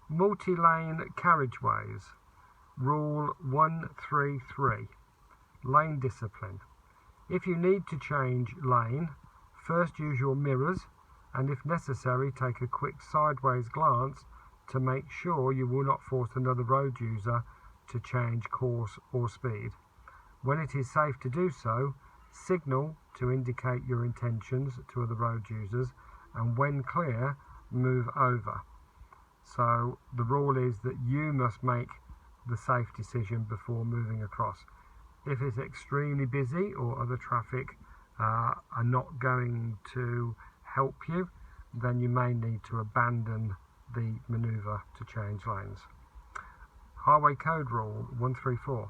Multi-lane carriageways. Rule 133. Lane discipline. If you need to change lane, first use your mirrors and if necessary take a quick sideways glance to make sure you will not force another road user to change course or speed. When it is safe to do so, signal to indicate your intentions to other road users, and when clear, move over. So the rule is that you must make the safe decision before moving across. If it's extremely busy or other traffic are not going to help you, then you may need to abandon the manoeuvre to change lanes. Highway Code Rule 134.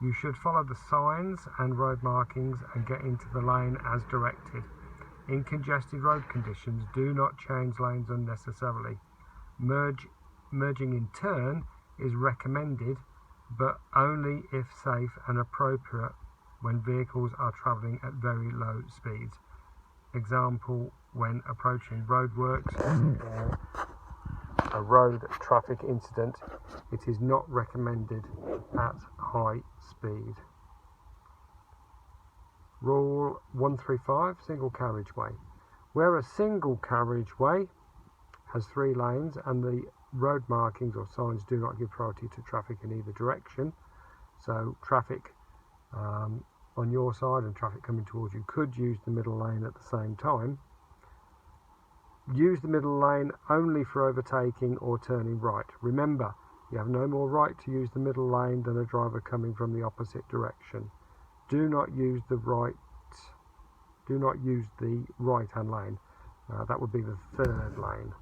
You should follow the signs and road markings and get into the lane as directed. In congested road conditions, do not change lanes unnecessarily. Merging in turn is recommended, but only if safe and appropriate when vehicles are travelling at very low speeds. Example, when approaching roadworks or a road traffic incident, it is not recommended at high speed. Rule 135, single carriageway. Where a single carriageway has 3 lanes and the road markings or signs do not give priority to traffic in either direction, so traffic on your side and traffic coming towards you could use the middle lane at the same time, use the middle lane only for overtaking or turning right. Remember, you have no more right to use the middle lane than a driver coming from the opposite direction. Do not use the right-hand lane. That would be the 3rd lane,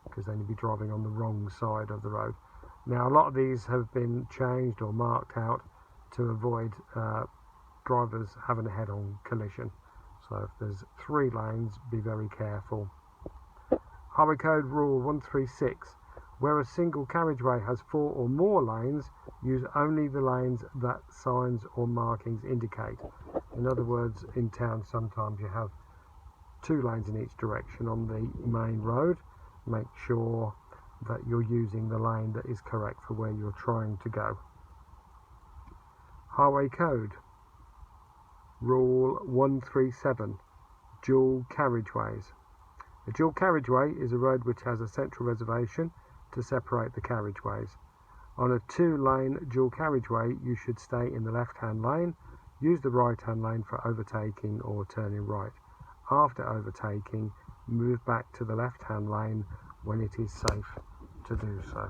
because then you'd be driving on the wrong side of the road. Now, a lot of these have been changed or marked out to avoid drivers having a head-on collision. So if there's 3 lanes, be very careful. Highway Code Rule 136. Where a single carriageway has 4 or more lanes, use only the lanes that signs or markings indicate. In other words, in town sometimes you have 2 lanes in each direction on the main road. Make sure that you're using the lane that is correct for where you're trying to go. Highway Code Rule 137. Dual carriageways. A dual carriageway is a road which has a central reservation to separate the carriageways. On a 2-lane dual carriageway, you should stay in the left-hand lane, use the right-hand lane for overtaking or turning right. After overtaking, move back to the left-hand lane when it is safe to do so.